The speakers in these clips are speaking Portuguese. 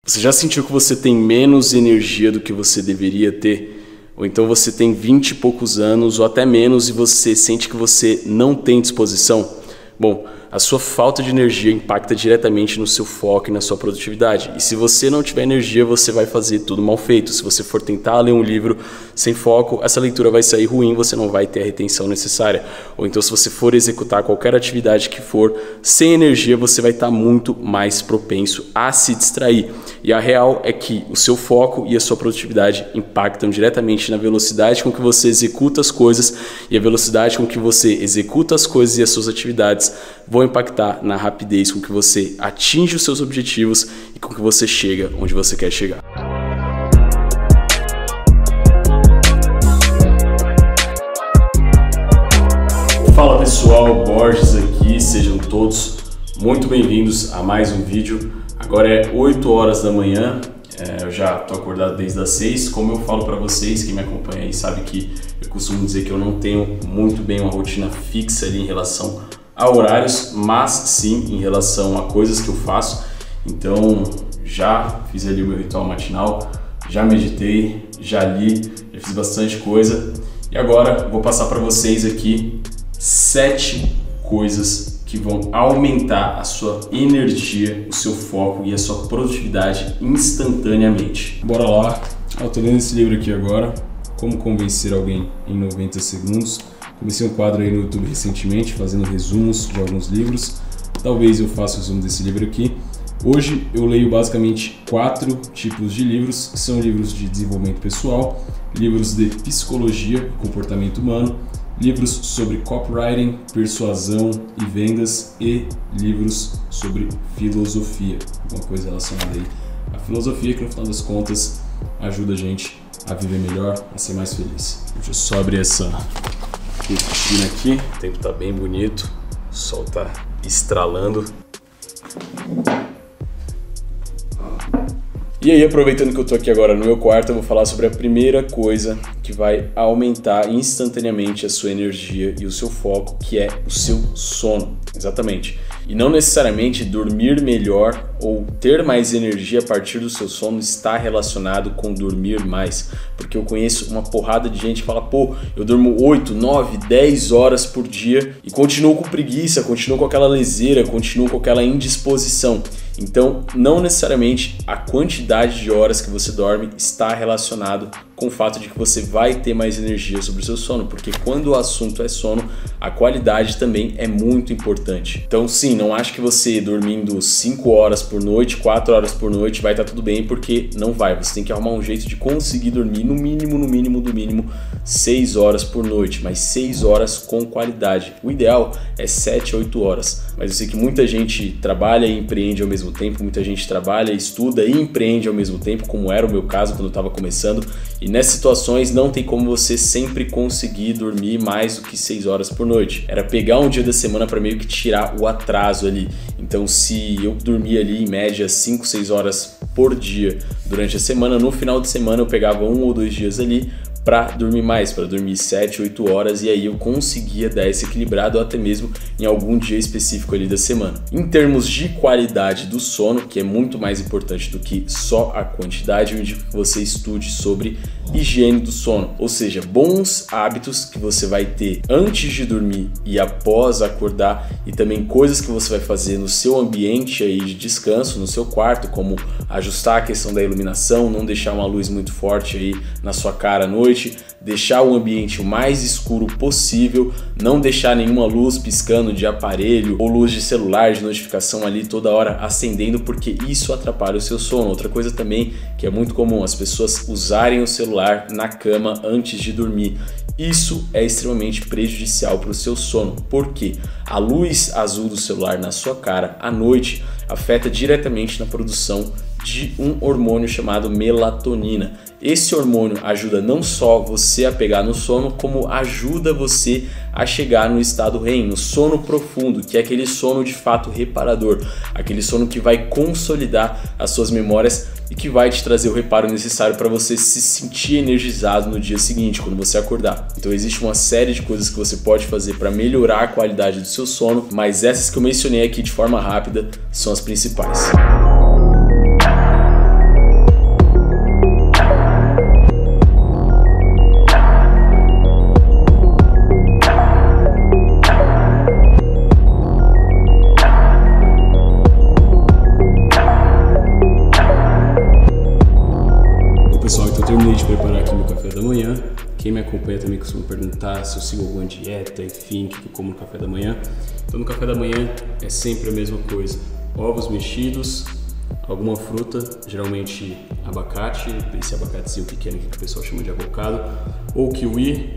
Você já sentiu que você tem menos energia do que você deveria ter? Ou então você tem 20 e poucos anos ou até menos e você sente que você não tem disposição? Bom, a sua falta de energia impacta diretamente no seu foco e na sua produtividade. E se você não tiver energia, você vai fazer tudo mal feito. Se você for tentar ler um livro sem foco, essa leitura vai sair ruim, você não vai ter a retenção necessária. Ou então se você for executar qualquer atividade que for sem energia, você vai estar muito mais propenso a se distrair. E a real é que o seu foco e a sua produtividade impactam diretamente na velocidade com que você executa as coisas, e a velocidade com que você executa as coisas e as suas atividades vão impactar na rapidez com que você atinge os seus objetivos e com que você chega onde você quer chegar. Fala pessoal, Borges aqui, sejam todos muito bem-vindos a mais um vídeo. Agora é 8 horas da manhã, eu já estou acordado desde as 6. Como eu falo para vocês, quem me acompanha aí sabe que eu costumo dizer que eu não tenho muito bem uma rotina fixa ali em relação a horários, mas sim em relação a coisas que eu faço. Então já fiz ali o meu ritual matinal, já meditei, já li, já fiz bastante coisa e agora vou passar para vocês aqui 7 coisas que vão aumentar a sua energia, o seu foco e a sua produtividade instantaneamente. Bora lá, eu tô lendo esse livro aqui agora, Como Convencer Alguém em 90 Segundos. Comecei um quadro aí no YouTube recentemente, fazendo resumos de alguns livros. Talvez eu faça o resumo desse livro aqui. Hoje eu leio basicamente 4 tipos de livros, que são livros de desenvolvimento pessoal, livros de psicologia e comportamento humano, livros sobre copywriting, persuasão e vendas e livros sobre filosofia, alguma coisa relacionada aí à filosofia que no final das contas ajuda a gente a viver melhor, a ser mais feliz. Deixa eu só abrir essa cortina aqui, o tempo tá bem bonito, o sol tá estralando. E aí, aproveitando que eu tô aqui agora no meu quarto, eu vou falar sobre a primeira coisa que vai aumentar instantaneamente a sua energia e o seu foco, que é o seu sono. Exatamente. E não necessariamente dormir melhor ou ter mais energia a partir do seu sono está relacionado com dormir mais. Porque eu conheço uma porrada de gente que fala, pô, eu durmo 8, 9, 10 horas por dia e continuo com preguiça, continuo com aquela leseira, continuo com aquela indisposição. Então, não necessariamente a quantidade de horas que você dorme está relacionado com o fato de que você vai ter mais energia sobre o seu sono, porque quando o assunto é sono, a qualidade também é muito importante. Então sim, não acho que você dormindo 5 horas por noite, 4 horas por noite vai estar tudo bem, porque não vai. Você tem que arrumar um jeito de conseguir dormir no mínimo 6 horas por noite, mas 6 horas com qualidade. O ideal é 7, 8 horas, mas eu sei que muita gente trabalha e empreende ao mesmo tempo, muita gente trabalha, estuda e empreende ao mesmo tempo, como era o meu caso quando eu estava começando. E nessas situações não tem como você sempre conseguir dormir mais do que 6 horas por noite. Era pegar um dia da semana para meio que tirar o atraso ali. Então se eu dormia ali em média 5, 6 horas por dia durante a semana, no final de semana eu pegava 1 ou 2 dias ali para dormir mais, para dormir 7, 8 horas, e aí eu conseguia dar esse equilibrado ou até mesmo em algum dia específico ali da semana. Em termos de qualidade do sono, que é muito mais importante do que só a quantidade, eu indico que você estude sobre higiene do sono, ou seja, bons hábitos que você vai ter antes de dormir e após acordar, e também coisas que você vai fazer no seu ambiente aí de descanso, no seu quarto, como ajustar a questão da iluminação, não deixar uma luz muito forte aí na sua cara à noite, deixar o ambiente o mais escuro possível, não deixar nenhuma luz piscando de aparelho ou luz de celular, de notificação ali toda hora acendendo, porque isso atrapalha o seu sono. Outra coisa também que é muito comum, as pessoas usarem o celular na cama antes de dormir. Isso é extremamente prejudicial para o seu sono, porque a luz azul do celular na sua cara à noite afeta diretamente na produção de um hormônio chamado melatonina. Esse hormônio ajuda não só você a pegar no sono, como ajuda você a chegar no estado REM, no sono profundo, que é aquele sono de fato reparador, aquele sono que vai consolidar as suas memórias e que vai te trazer o reparo necessário para você se sentir energizado no dia seguinte, quando você acordar. Então existe uma série de coisas que você pode fazer para melhorar a qualidade do seu sono, mas essas que eu mencionei aqui de forma rápida são as principais. de preparar aqui meu café da manhã. Quem me acompanha também costuma perguntar se eu sigo alguma dieta, enfim, o que eu como no café da manhã. Então no café da manhã é sempre a mesma coisa. Ovos mexidos, alguma fruta, geralmente abacate, esse abacatezinho pequeno que o pessoal chama de avocado, ou kiwi,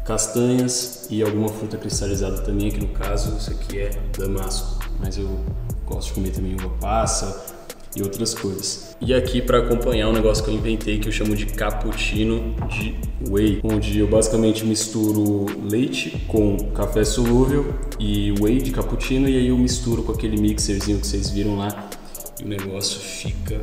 castanhas e alguma fruta cristalizada também, que no caso isso aqui é damasco, mas eu gosto de comer também uva passa e outras coisas. E aqui para acompanhar um negócio que eu inventei que eu chamo de cappuccino de whey, onde eu basicamente misturo leite com café solúvel e whey de cappuccino, e aí eu misturo com aquele mixerzinho que vocês viram lá e o negócio fica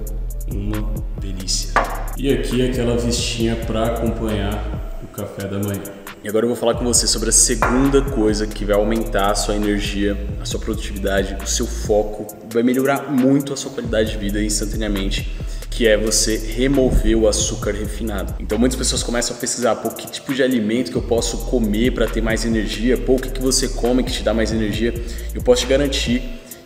uma delícia. E aqui aquela vistinha para acompanhar o café da manhã. E agora eu vou falar com você sobre a segunda coisa que vai aumentar a sua energia, a sua produtividade, o seu foco, vai melhorar muito a sua qualidade de vida instantaneamente, que é você remover o açúcar refinado. Então muitas pessoas começam a pesquisar, pô, que tipo de alimento que eu posso comer para ter mais energia, pô, o que você come que te dá mais energia. Eu posso te garantir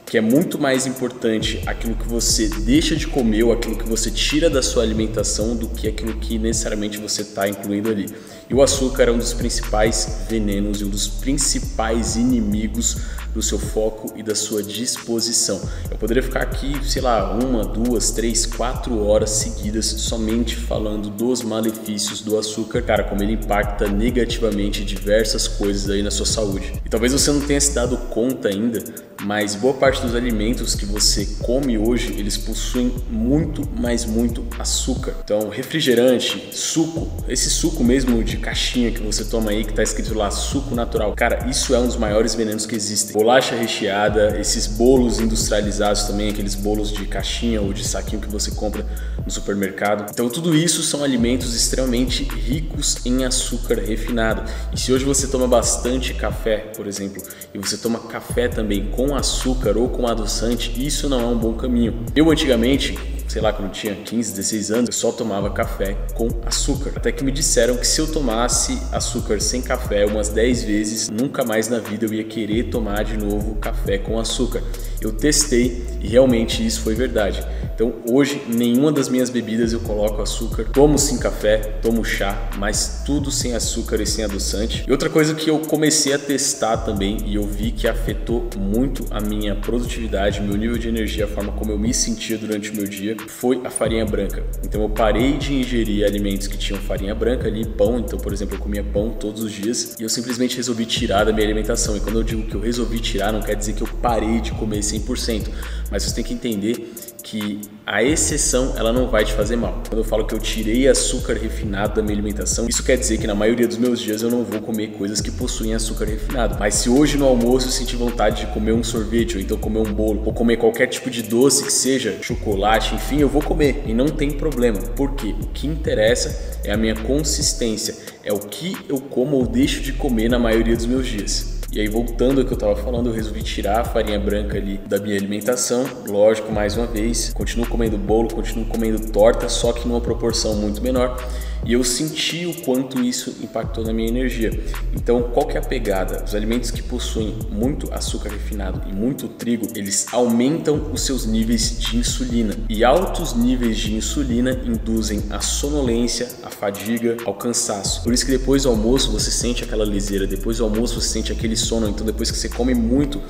que é muito mais importante aquilo que você deixa de comer ou aquilo que você tira da sua alimentação do que aquilo que necessariamente você está incluindo ali. E o açúcar é um dos principais venenos e um dos principais inimigos do seu foco e da sua disposição. Eu poderia ficar aqui, sei lá, 1, 2, 3, 4 horas seguidas somente falando dos malefícios do açúcar, cara, como ele impacta negativamente diversas coisas aí na sua saúde. E talvez você não tenha se dado conta ainda, mas boa parte dos alimentos que você come hoje, eles possuem muito, mas muito açúcar. Então, refrigerante, suco, esse suco mesmo de caixinha que você toma aí, que tá escrito lá, suco natural, cara, isso é um dos maiores venenos que existem. Bolacha recheada, esses bolos industrializados também, aqueles bolos de caixinha ou de saquinho que você compra no supermercado. Então, tudo isso são alimentos extremamente ricos em açúcar refinado. E se hoje você toma bastante café, por exemplo, e você toma café também com açúcar ou com adoçante, isso não é um bom caminho. Eu antigamente, sei lá, quando eu tinha 15, 16 anos, eu só tomava café com açúcar. Até que me disseram que se eu tomasse açúcar sem café umas 10 vezes, nunca mais na vida eu ia querer tomar de novo café com açúcar. Eu testei e realmente isso foi verdade. Então hoje nenhuma das minhas bebidas eu coloco açúcar, tomo sim café, tomo chá, mas tudo sem açúcar e sem adoçante. E outra coisa que eu comecei a testar também e eu vi que afetou muito a minha produtividade, meu nível de energia, a forma como eu me sentia durante o meu dia, foi a farinha branca. Então eu parei de ingerir alimentos que tinham farinha branca ali, pão, então por exemplo eu comia pão todos os dias e eu simplesmente resolvi tirar da minha alimentação. E quando eu digo que eu resolvi tirar, não quer dizer que eu parei de comer 100%, mas você tem que entender que a exceção ela não vai te fazer mal. Quando eu falo que eu tirei açúcar refinado da minha alimentação, isso quer dizer que na maioria dos meus dias eu não vou comer coisas que possuem açúcar refinado. Mas se hoje no almoço eu sentir vontade de comer um sorvete, ou então comer um bolo, ou comer qualquer tipo de doce que seja, chocolate, enfim, eu vou comer e não tem problema. Porque o que interessa é a minha consistência, é o que eu como ou deixo de comer na maioria dos meus dias. E aí, voltando ao que eu estava falando, eu resolvi tirar a farinha branca ali da minha alimentação. Lógico, mais uma vez, continuo comendo bolo, continuo comendo torta, só que numa proporção muito menor. E eu senti o quanto isso impactou na minha energia. Então, qual que é a pegada? Os alimentos que possuem muito açúcar refinado e muito trigo, eles aumentam os seus níveis de insulina. E altos níveis de insulina induzem a sonolência, a fadiga, ao cansaço. Por isso que depois do almoço você sente aquela liseira, depois do almoço você sente aquele sono. Então, depois que você come muito,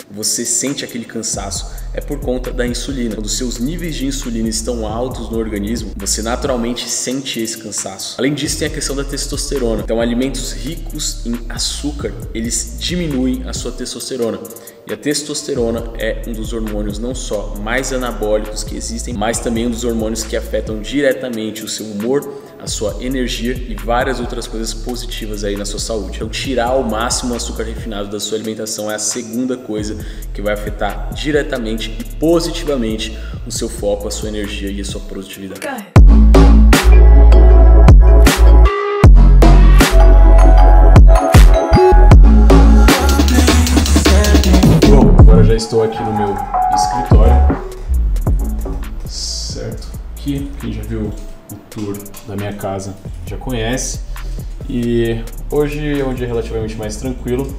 você sente aquele cansaço, é por conta da insulina. Quando os seus níveis de insulina estão altos no organismo, você naturalmente sente esse cansaço. Além disso, tem a questão da testosterona. Então, alimentos ricos em açúcar, eles diminuem a sua testosterona. E a testosterona é um dos hormônios não só mais anabólicos que existem, mas também um dos hormônios que afetam diretamente o seu humor, a sua energia e várias outras coisas positivas aí na sua saúde. Então, tirar ao máximo o açúcar refinado da sua alimentação é a segunda coisa que vai afetar diretamente e positivamente o seu foco, a sua energia e a sua produtividade. Bom, agora já estou aqui no meu escritório, certo? Aqui, quem já viu o tour da minha casa já conhece. E hoje é um dia relativamente mais tranquilo.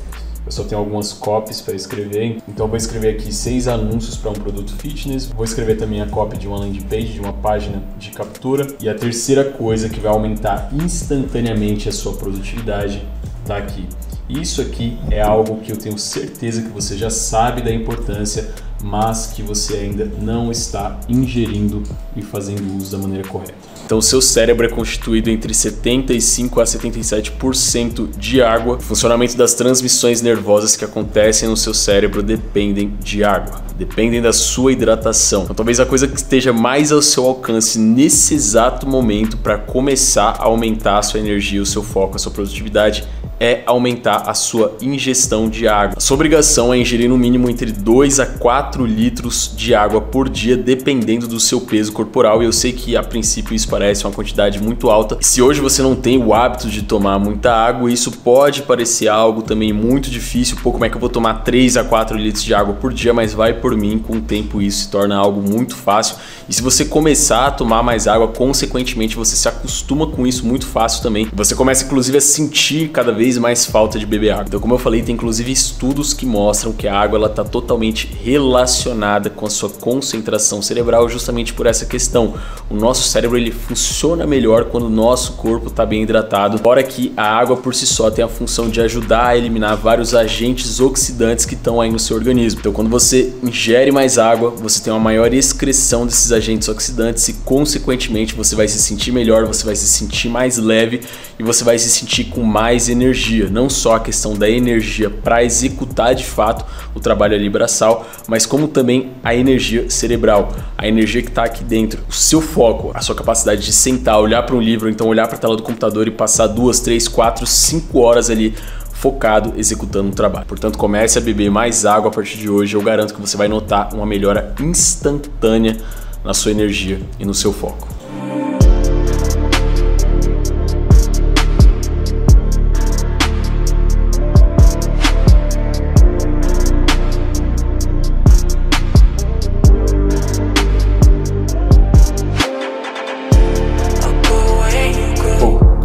Eu só tenho algumas copies para escrever, então eu vou escrever aqui 6 anúncios para um produto fitness, vou escrever também a copy de uma landing page, de uma página de captura. E a terceira coisa que vai aumentar instantaneamente a sua produtividade está aqui. Isso aqui é algo que eu tenho certeza que você já sabe da importância, mas que você ainda não está ingerindo e fazendo uso da maneira correta. Então o seu cérebro é constituído entre 75% a 77% de água. O funcionamento das transmissões nervosas que acontecem no seu cérebro dependem de água, dependem da sua hidratação. Então talvez a coisa que esteja mais ao seu alcance nesse exato momento para começar a aumentar a sua energia, o seu foco, a sua produtividade é aumentar a sua ingestão de água. A sua obrigação é ingerir no mínimo entre 2 a 4 litros de água por dia, dependendo do seu peso corporal. E eu sei que a princípio isso parece uma quantidade muito alta. Se hoje você não tem o hábito de tomar muita água, isso pode parecer algo também muito difícil. Pô, como é que eu vou tomar 3 a 4 litros de água por dia? Mas vai por mim, com o tempo isso se torna algo muito fácil. E se você começar a tomar mais água, consequentemente você se acostuma com isso muito fácil também. Você começa inclusive a sentir cada vez mais falta de beber água. Então, como eu falei, tem inclusive estudos que mostram que a água está totalmente relacionada com a sua concentração cerebral, justamente por essa questão. O nosso cérebro ele funciona melhor quando o nosso corpo está bem hidratado, fora que a água por si só tem a função de ajudar a eliminar vários agentes oxidantes que estão aí no seu organismo. Então, quando você ingere mais água, você tem uma maior excreção desses agentes oxidantes e, consequentemente, você vai se sentir melhor, você vai se sentir mais leve e você vai se sentir com mais energia. Não só a questão da energia para executar de fato o trabalho ali braçal, mas como também a energia cerebral, a energia que está aqui dentro, o seu foco, a sua capacidade de sentar, olhar para um livro, então olhar para a tela do computador e passar 2, 3, 4, 5 horas ali focado, executando um trabalho. Portanto, comece a beber mais água a partir de hoje. Eu garanto que você vai notar uma melhora instantânea na sua energia e no seu foco.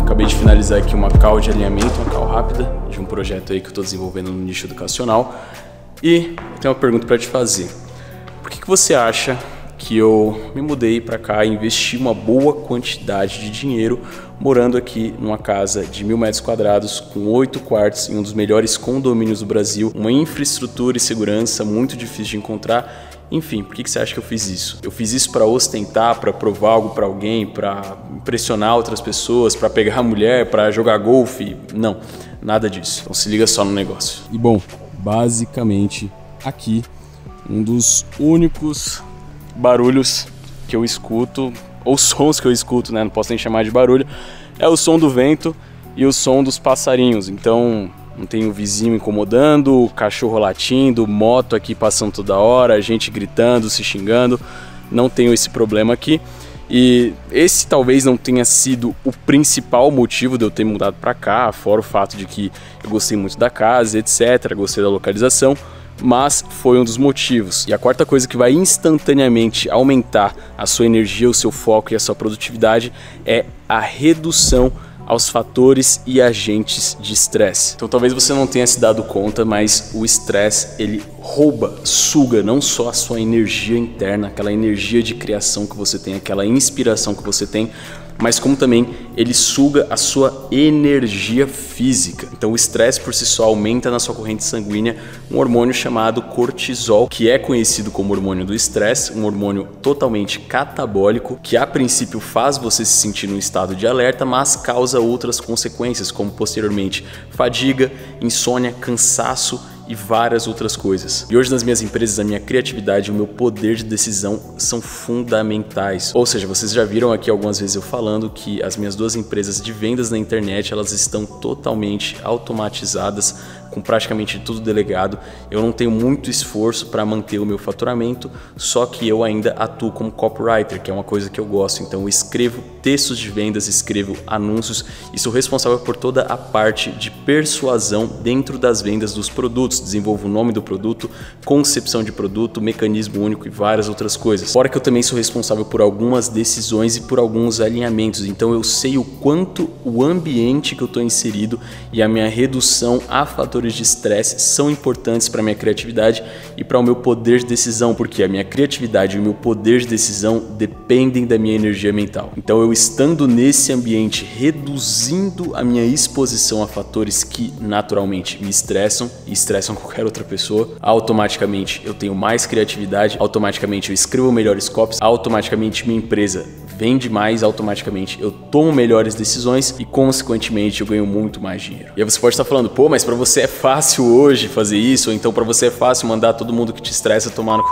Acabei de finalizar aqui uma call de alinhamento, uma call rápida de um projeto aí que eu estou desenvolvendo no nicho educacional. E eu tenho uma pergunta para te fazer. Por que você acha que eu me mudei para cá e investi uma boa quantidade de dinheiro morando aqui numa casa de 1.000 metros quadrados, com 8 quartos, em um dos melhores condomínios do Brasil, uma infraestrutura e segurança muito difícil de encontrar? Enfim, por que você acha que eu fiz isso? Eu fiz isso para ostentar, para provar algo para alguém, para impressionar outras pessoas, para pegar a mulher, para jogar golfe? Não, nada disso. Então se liga só no negócio. E bom, basicamente aqui, um dos únicos barulhos que eu escuto, ou sons que eu escuto, né? Não posso nem chamar de barulho, é o som do vento e o som dos passarinhos. Então não tem o vizinho incomodando, o cachorro latindo, moto aqui passando toda hora, gente gritando, se xingando. Não tenho esse problema aqui. E esse talvez não tenha sido o principal motivo de eu ter mudado para cá, fora o fato de que eu gostei muito da casa, etc, gostei da localização, mas foi um dos motivos. E a quarta coisa que vai instantaneamente aumentar a sua energia, o seu foco e a sua produtividade é a redução aos fatores e agentes de estresse. Então talvez você não tenha se dado conta, mas o estresse ele rouba, suga não só a sua energia interna, aquela energia de criação que você tem, aquela inspiração que você tem, mas como também ele suga a sua energia física. Então o estresse por si só aumenta na sua corrente sanguínea um hormônio chamado cortisol, que é conhecido como hormônio do estresse, um hormônio totalmente catabólico, que a princípio faz você se sentir num estado de alerta, mas causa outras consequências, como posteriormente fadiga, insônia, cansaço e várias outras coisas. E hoje nas minhas empresas, a minha criatividade e o meu poder de decisão são fundamentais. Ou seja, vocês já viram aqui algumas vezes eu falando que as minhas 2 empresas de vendas na internet, elas estão totalmente automatizadas, com praticamente tudo delegado. Eu não tenho muito esforço para manter o meu faturamento, só que eu ainda atuo como copywriter, que é uma coisa que eu gosto. Então eu escrevo textos de vendas, escrevo anúncios e sou responsável por toda a parte de persuasão dentro das vendas dos produtos. Desenvolvo o nome do produto, concepção de produto, mecanismo único e várias outras coisas. Fora que eu também sou responsável por algumas decisões e por alguns alinhamentos. Então eu sei o quanto o ambiente que eu estou inserido e a minha redução a fatores de estresse são importantes para a minha criatividade e para o meu poder de decisão, porque a minha criatividade e o meu poder de decisão dependem da minha energia mental. Então, eu estando nesse ambiente, reduzindo a minha exposição a fatores que naturalmente me estressam e estressam qualquer outra pessoa, automaticamente eu tenho mais criatividade, automaticamente eu escrevo melhores copies, automaticamente minha empresa vende mais, automaticamente eu tomo melhores decisões e consequentemente eu ganho muito mais dinheiro. E aí você pode estar falando, pô, mas para você é fácil hoje fazer isso, ou então para você é fácil mandar todo mundo que te estressa tomar no c...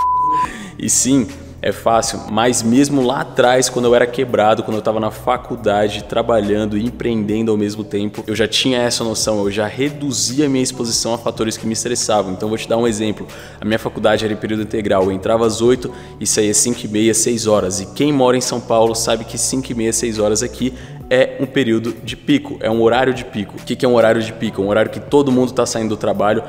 E sim, é fácil, mas mesmo lá atrás, quando eu era quebrado, quando eu estava na faculdade, trabalhando e empreendendo ao mesmo tempo, eu já tinha essa noção, eu já reduzia a minha exposição a fatores que me estressavam. Então, vou te dar um exemplo. A minha faculdade era em período integral, eu entrava às 8 e saía às 5h30, 6 horas. E quem mora em São Paulo sabe que 5h30, 6 horas aqui é um período de pico, é um horário de pico. O que é um horário de pico? É um horário que todo mundo está saindo do trabalho,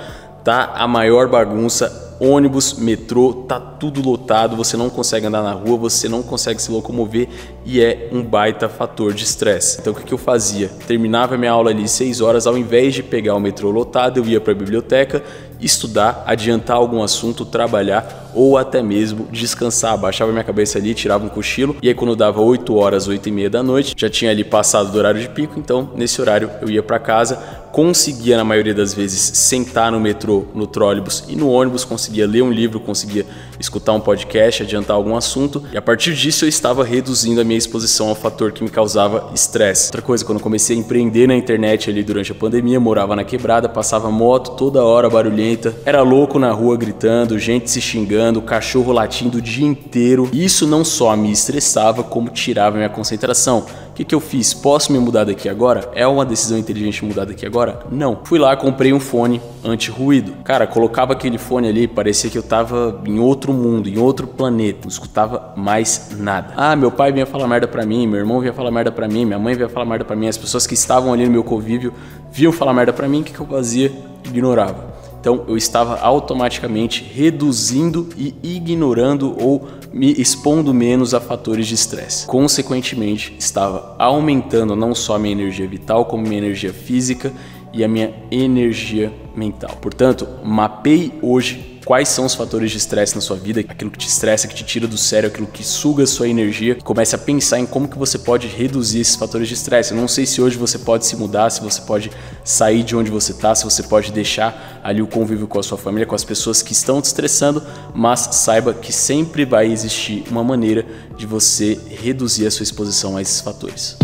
tá a maior bagunça, ônibus, metrô, tá tudo lotado, você não consegue andar na rua, você não consegue se locomover e é um baita fator de estresse. Então o que eu fazia? Terminava a minha aula ali 6 horas, ao invés de pegar o metrô lotado, eu ia para a biblioteca, estudar, adiantar algum assunto, trabalhar ou até mesmo descansar. Baixava minha cabeça ali, tirava um cochilo e aí quando dava 8 horas, 8h30 da noite, já tinha ali passado do horário de pico, então nesse horário eu ia para casa, conseguia na maioria das vezes sentar no metrô, no trólebus e no ônibus, conseguia ler um livro, conseguia escutar um podcast, adiantar algum assunto e a partir disso eu estava reduzindo a minha exposição ao fator que me causava estresse. Outra coisa, quando eu comecei a empreender na internet ali durante a pandemia, morava na quebrada, passava moto toda hora barulhenta, era louco na rua gritando, gente se xingando, cachorro latindo o dia inteiro. E isso não só me estressava, como tirava minha concentração. O que eu fiz? Posso me mudar daqui agora? É uma decisão inteligente mudar daqui agora? Não. Fui lá, comprei um fone anti-ruído. Cara, colocava aquele fone ali, parecia que eu tava em outro mundo, em outro planeta. Não escutava mais nada. Ah, meu pai vinha falar merda pra mim, meu irmão vinha falar merda pra mim, minha mãe vinha falar merda pra mim, as pessoas que estavam ali no meu convívio vinham falar merda pra mim, o que eu fazia? Ignorava. Então eu estava automaticamente reduzindo e ignorando ou me expondo menos a fatores de estresse. Consequentemente, estava aumentando não só a minha energia vital, como minha energia física e a minha energia mental. Portanto, mapeie hoje quais são os fatores de estresse na sua vida, aquilo que te estressa, que te tira do sério, aquilo que suga a sua energia. Comece a pensar em como que você pode reduzir esses fatores de estresse. Eu não sei se hoje você pode se mudar, se você pode sair de onde você está, se você pode deixar ali o convívio com a sua família, com as pessoas que estão te estressando, mas saiba que sempre vai existir uma maneira de você reduzir a sua exposição a esses fatores.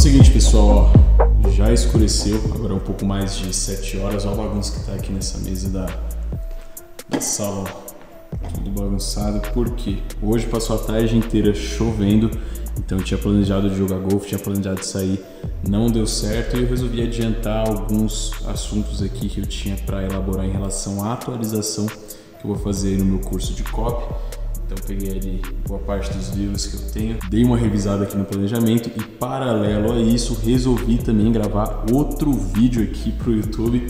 Seguinte, pessoal, ó, já escureceu, agora é um pouco mais de 7 horas, olha a bagunça que tá aqui nessa mesa da sala, tudo bagunçado, porque hoje passou a tarde inteira chovendo, então eu tinha planejado de jogar golfe, tinha planejado de sair, não deu certo e eu resolvi adiantar alguns assuntos aqui que eu tinha para elaborar em relação à atualização que eu vou fazer no meu curso de copy. Então peguei ali boa parte dos livros que eu tenho, dei uma revisada aqui no planejamento e paralelo a isso resolvi também gravar outro vídeo aqui para o YouTube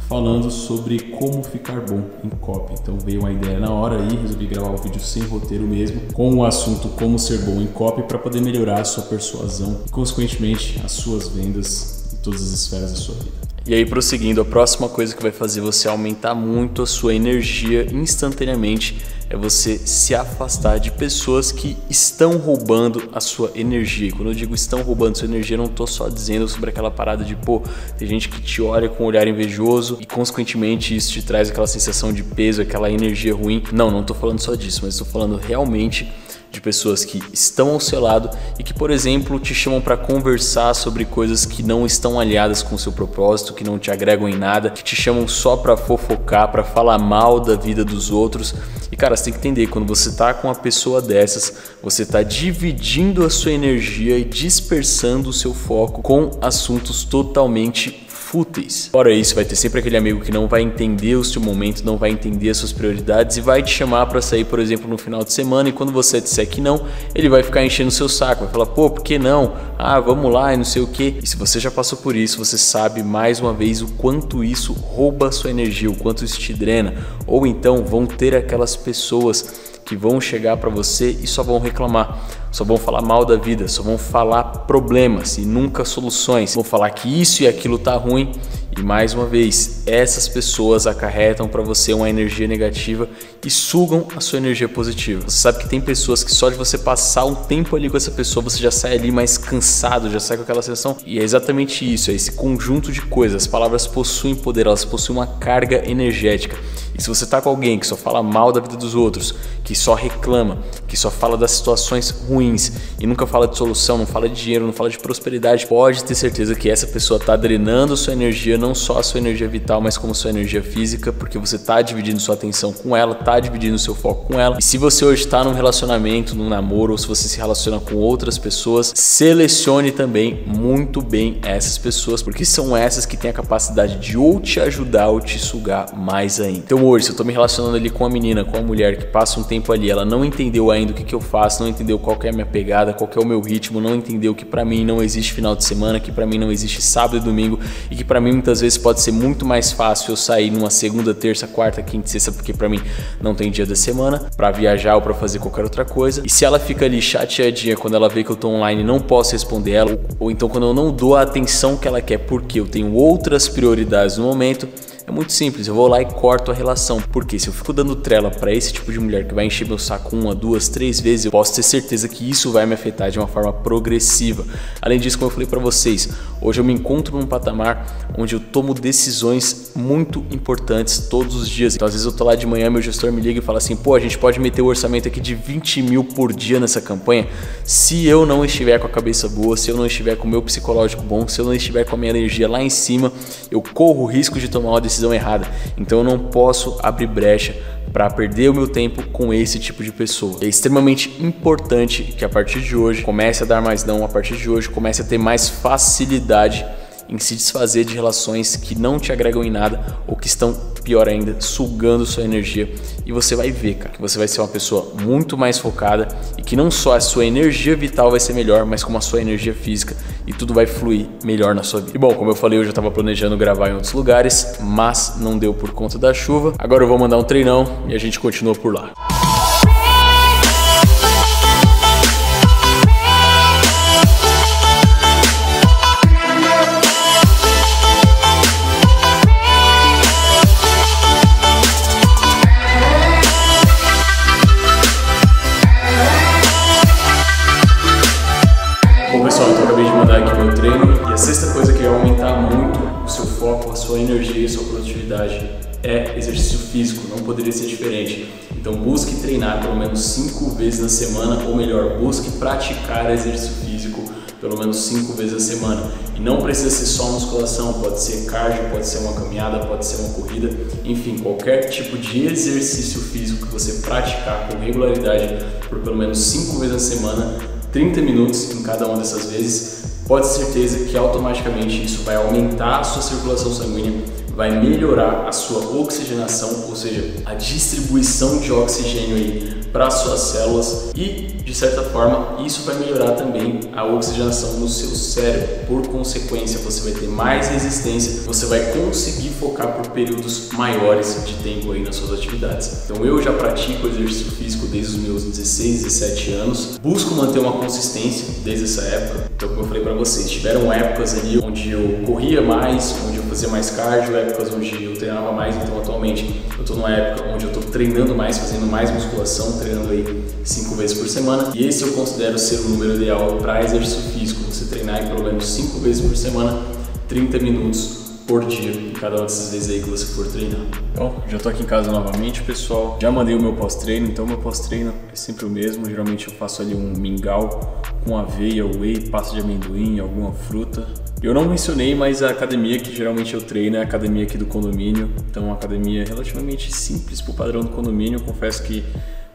falando sobre como ficar bom em copy. Então veio uma ideia na hora aí, resolvi gravar o vídeo sem roteiro mesmo, com o assunto como ser bom em copy para poder melhorar a sua persuasão e consequentemente as suas vendas em todas as esferas da sua vida. E aí, prosseguindo, a próxima coisa que vai fazer você aumentar muito a sua energia instantaneamente é você se afastar de pessoas que estão roubando a sua energia. E quando eu digo estão roubando a sua energia, eu não estou só dizendo sobre aquela parada de, pô, tem gente que te olha com um olhar invejoso e consequentemente isso te traz aquela sensação de peso, aquela energia ruim. Não estou falando só disso, mas estou falando realmente de pessoas que estão ao seu lado e que, por exemplo, te chamam para conversar sobre coisas que não estão alinhadas com o seu propósito, que não te agregam em nada, que te chamam só para fofocar, para falar mal da vida dos outros. E cara, você tem que entender, quando você tá com uma pessoa dessas, você tá dividindo a sua energia e dispersando o seu foco com assuntos totalmente fúteis. Fora isso, vai ter sempre aquele amigo que não vai entender o seu momento, não vai entender as suas prioridades e vai te chamar para sair, por exemplo, no final de semana, e quando você disser que não, ele vai ficar enchendo o seu saco, vai falar, pô, por que não? Ah, vamos lá e não sei o que. E se você já passou por isso, você sabe mais uma vez o quanto isso rouba a sua energia, o quanto isso te drena. Ou então vão ter aquelas pessoas que vão chegar para você e só vão reclamar, só vão falar mal da vida, só vão falar problemas e nunca soluções. Vão falar que isso e aquilo tá ruim. E mais uma vez, essas pessoas acarretam para você uma energia negativa e sugam a sua energia positiva. Você sabe que tem pessoas que só de você passar um tempo ali com essa pessoa, você já sai ali mais cansado, já sai com aquela sensação. E é exatamente isso, é esse conjunto de coisas. As palavras possuem poder, elas possuem uma carga energética. E se você tá com alguém que só fala mal da vida dos outros, que só reclama, que só fala das situações ruins e nunca fala de solução, não fala de dinheiro, não fala de prosperidade, pode ter certeza que essa pessoa tá drenando a sua energia, não só a sua energia vital, mas como sua energia física, porque você tá dividindo sua atenção com ela, tá dividindo seu foco com ela. E se você hoje tá num relacionamento, num namoro, ou se você se relaciona com outras pessoas, selecione também muito bem essas pessoas, porque são essas que têm a capacidade de ou te ajudar ou te sugar mais ainda. Então hoje, se eu tô me relacionando ali com uma menina, com uma mulher que passa um tempo ali, ela não entendeu ainda o que eu faço, não entendeu qual que é a minha pegada, qual que é o meu ritmo, não entendeu que pra mim não existe final de semana, que pra mim não existe sábado e domingo, e que pra mim muitas vezes pode ser muito mais fácil eu sair numa segunda, terça, quarta, quinta e sexta, porque pra mim não tem dia da semana, pra viajar ou pra fazer qualquer outra coisa. E se ela fica ali chateadinha quando ela vê que eu tô online e não posso responder ela, ou então quando eu não dou a atenção que ela quer porque eu tenho outras prioridades no momento, é muito simples, eu vou lá e corto a relação. Porque se eu fico dando trela para esse tipo de mulher que vai encher meu saco 1, 2, 3 vezes, eu posso ter certeza que isso vai me afetar de uma forma progressiva. Além disso, como eu falei para vocês, hoje eu me encontro num patamar onde eu tomo decisões muito importantes todos os dias. Então às vezes eu tô lá de manhã, meu gestor me liga e fala assim, pô, a gente pode meter o orçamento aqui de 20 mil por dia nessa campanha. Se eu não estiver com a cabeça boa, se eu não estiver com o meu psicológico bom, se eu não estiver com a minha energia lá em cima, eu corro o risco de tomar uma decisão errada. Então eu não posso abrir brecha para perder o meu tempo com esse tipo de pessoa. É extremamente importante que a partir de hoje comece a dar mais não, a partir de hoje comece a ter mais facilidade em se desfazer de relações que não te agregam em nada ou que estão, pior ainda, sugando sua energia. E você vai ver, cara, que você vai ser uma pessoa muito mais focada e que não só a sua energia vital vai ser melhor, mas como a sua energia física, e tudo vai fluir melhor na sua vida. E bom, como eu falei, eu já estava planejando gravar em outros lugares, mas não deu por conta da chuva. Agora eu vou mandar um treinão e a gente continua por lá. A sexta coisa que vai aumentar muito o seu foco, a sua energia e a sua produtividade é exercício físico, não poderia ser diferente. Então busque treinar pelo menos 5 vezes na semana, ou melhor, busque praticar exercício físico pelo menos 5 vezes na semana. E não precisa ser só musculação, pode ser cardio, pode ser uma caminhada, pode ser uma corrida, enfim, qualquer tipo de exercício físico que você praticar com regularidade por pelo menos 5 vezes na semana, 30 minutos em cada uma dessas vezes, pode ter certeza que automaticamente isso vai aumentar a sua circulação sanguínea, vai melhorar a sua oxigenação, ou seja, a distribuição de oxigênio aí para as suas células e, de certa forma, isso vai melhorar também a oxigenação no seu cérebro. Por consequência, você vai ter mais resistência, você vai conseguir focar por períodos maiores de tempo aí nas suas atividades. Então eu já pratico exercício físico desde os meus 16, 17 anos, busco manter uma consistência desde essa época. Então, como eu falei para vocês, tiveram épocas ali onde eu corria mais, onde eu fazia mais cardio, épocas onde eu treinava mais. Então atualmente eu estou numa época onde eu estou treinando mais, fazendo mais musculação, treinando aí 5 vezes por semana, e esse eu considero ser o número ideal para exercício físico, você treinar em pelo menos 5 vezes por semana, 30 minutos por dia, em cada uma dessas vezes aí que você for treinar. Então, já tô aqui em casa novamente, pessoal. Já mandei o meu pós-treino, então meu pós-treino é sempre o mesmo. Geralmente eu faço ali um mingau com aveia, whey, pasta de amendoim, alguma fruta. Eu não mencionei, mas a academia que geralmente eu treino é a academia aqui do condomínio. Então, uma academia relativamente simples pro padrão do condomínio. Eu confesso que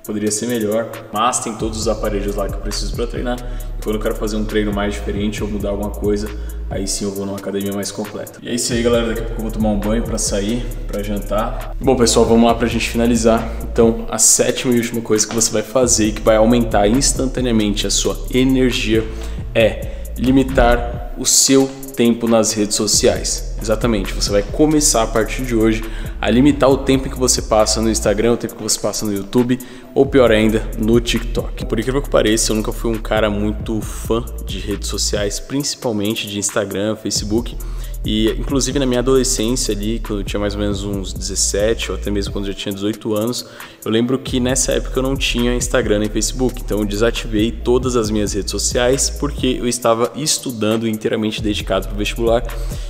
poderia ser melhor, mas tem todos os aparelhos lá que eu preciso para treinar. E quando eu quero fazer um treino mais diferente ou mudar alguma coisa, aí sim eu vou numa academia mais completa. E é isso aí, galera, daqui a pouco eu vou tomar um banho pra sair, pra jantar. Bom, pessoal, vamos lá pra gente finalizar. Então, a sétima e última coisa que você vai fazer e que vai aumentar instantaneamente a sua energia é limitar o seu tempo nas redes sociais. Exatamente, você vai começar a partir de hoje a limitar o tempo que você passa no Instagram, o tempo que você passa no YouTube, ou pior ainda, no TikTok. Por incrível que pareça, eu nunca fui um cara muito fã de redes sociais, principalmente de Instagram, Facebook. E inclusive na minha adolescência ali, quando eu tinha mais ou menos uns 17 ou até mesmo quando eu já tinha 18 anos, eu lembro que nessa época eu não tinha Instagram nem Facebook, então eu desativei todas as minhas redes sociais porque eu estava estudando inteiramente dedicado para o vestibular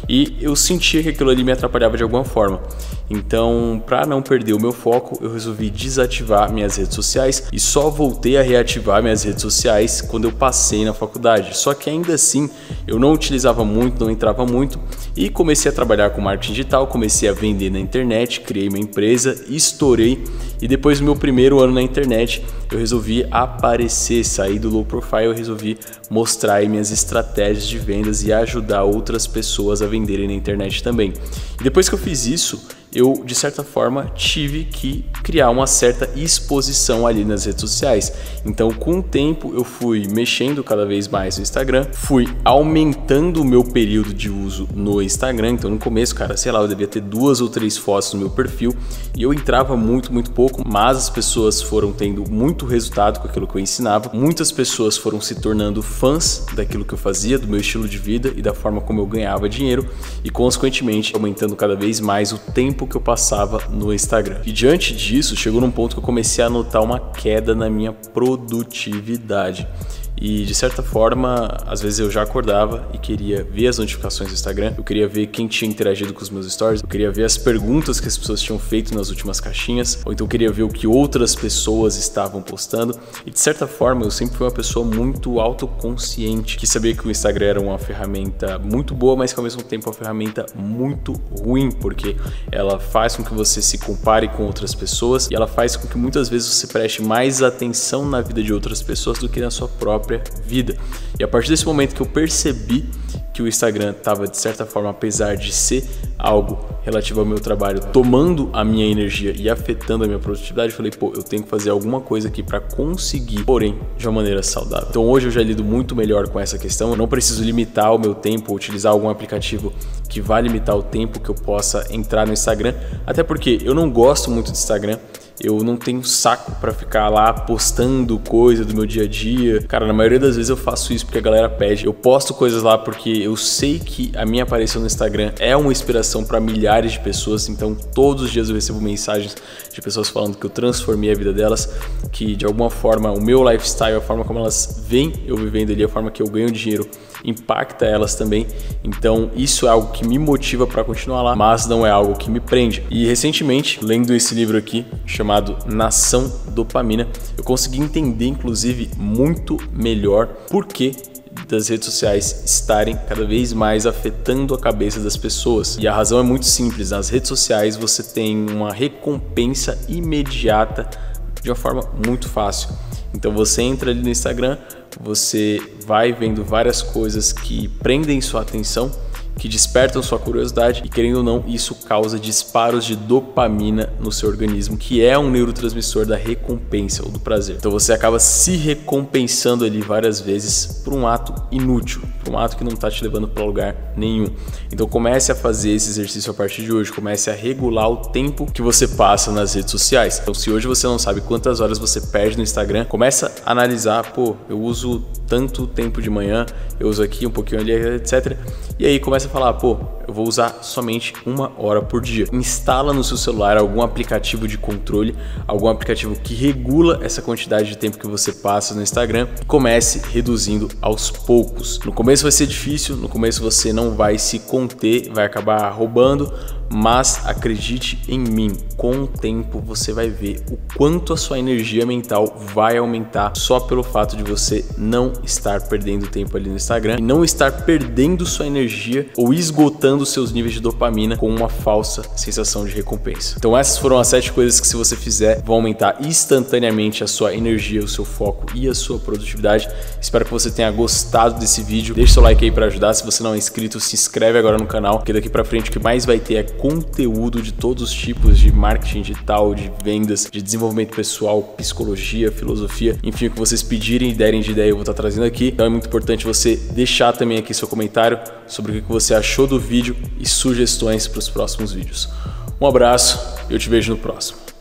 e eu sentia que aquilo ali me atrapalhava de alguma forma. Então, para não perder o meu foco, eu resolvi desativar minhas redes sociais e só voltei a reativar minhas redes sociais quando eu passei na faculdade. Só que ainda assim, eu não utilizava muito, não entrava muito e comecei a trabalhar com marketing digital, comecei a vender na internet, criei uma empresa, estourei e depois do meu primeiro ano na internet, eu resolvi aparecer, sair do low profile, eu resolvi mostrar aí minhas estratégias de vendas e ajudar outras pessoas a venderem na internet também. E depois que eu fiz isso, eu, de certa forma, tive que criar uma certa exposição ali nas redes sociais. Então, com o tempo, eu fui mexendo cada vez mais no Instagram, fui aumentando o meu período de uso no Instagram. Então, no começo, cara, sei lá, eu devia ter 2 ou 3 fotos no meu perfil e eu entrava muito pouco, mas as pessoas foram tendo muito resultado com aquilo que eu ensinava. Muitas pessoas foram se tornando fãs daquilo que eu fazia, do meu estilo de vida e da forma como eu ganhava dinheiro e, consequentemente, aumentando cada vez mais o tempo que eu passava no Instagram. E diante disso, chegou num ponto que eu comecei a notar uma queda na minha produtividade. E de certa forma, às vezes eu já acordava e queria ver as notificações do Instagram, eu queria ver quem tinha interagido com os meus stories, eu queria ver as perguntas que as pessoas tinham feito nas últimas caixinhas, ou então eu queria ver o que outras pessoas estavam postando. E de certa forma, eu sempre fui uma pessoa muito autoconsciente, que sabia que o Instagram era uma ferramenta muito boa, mas que ao mesmo tempo é uma ferramenta muito ruim, porque ela faz com que você se compare com outras pessoas e ela faz com que muitas vezes você preste mais atenção na vida de outras pessoas do que na sua própria vida. E a partir desse momento que eu percebi que o Instagram estava, de certa forma, apesar de ser algo relativo ao meu trabalho, tomando a minha energia e afetando a minha produtividade, eu falei, pô, eu tenho que fazer alguma coisa aqui para conseguir, porém, de uma maneira saudável. Então hoje eu já lido muito melhor com essa questão, eu não preciso limitar o meu tempo, utilizar algum aplicativo que vá limitar o tempo que eu possa entrar no Instagram, até porque eu não gosto muito do Instagram. Eu não tenho saco pra ficar lá postando coisa do meu dia a dia. Cara, na maioria das vezes eu faço isso porque a galera pede. Eu posto coisas lá porque eu sei que a minha aparição no Instagram é uma inspiração para milhares de pessoas. Então todos os dias eu recebo mensagens de pessoas falando que eu transformei a vida delas, que de alguma forma o meu lifestyle, a forma como elas veem eu vivendo ali, a forma que eu ganho dinheiro impacta elas também. Então isso é algo que me motiva para continuar lá, mas não é algo que me prende. E recentemente, lendo esse livro aqui chamado Nação Dopamina, eu consegui entender inclusive muito melhor por que das redes sociais estarem cada vez mais afetando a cabeça das pessoas. E a razão é muito simples: nas redes sociais você tem uma recompensa imediata de uma forma muito fácil. Então você entra ali no Instagram, você vai vendo várias coisas que prendem sua atenção, que despertam sua curiosidade e, querendo ou não, isso causa disparos de dopamina no seu organismo, que é um neurotransmissor da recompensa ou do prazer. Então você acaba se recompensando ali várias vezes por um ato inútil, por um ato que não está te levando para lugar nenhum. Então comece a fazer esse exercício a partir de hoje, comece a regular o tempo que você passa nas redes sociais. Então se hoje você não sabe quantas horas você perde no Instagram, começa a analisar, pô, eu uso tanto tempo de manhã, eu uso aqui um pouquinho ali, etc. E aí começa a falar, pô, eu vou usar somente 1 hora por dia. Instala no seu celular algum aplicativo de controle, algum aplicativo que regula essa quantidade de tempo que você passa no Instagram e comece reduzindo aos poucos. No começo vai ser difícil, no começo você não vai se conter, vai acabar roubando, mas acredite em mim, com o tempo você vai ver o quanto a sua energia mental vai aumentar só pelo fato de você não estar perdendo tempo ali no Instagram e não estar perdendo sua energia ou esgotando seus níveis de dopamina com uma falsa sensação de recompensa. Então essas foram as 7 coisas que, se você fizer, vão aumentar instantaneamente a sua energia, o seu foco e a sua produtividade. Espero que você tenha gostado desse vídeo. Deixa seu like aí para ajudar. Se você não é inscrito, se inscreve agora no canal, porque daqui para frente o que mais vai ter é conteúdo de todos os tipos de marketing digital, de vendas, de desenvolvimento pessoal, psicologia, filosofia, enfim, o que vocês pedirem e derem de ideia eu vou estar trazendo aqui. Então é muito importante você deixar também aqui seu comentário sobre o que você achou do vídeo e sugestões para os próximos vídeos. Um abraço e eu te vejo no próximo.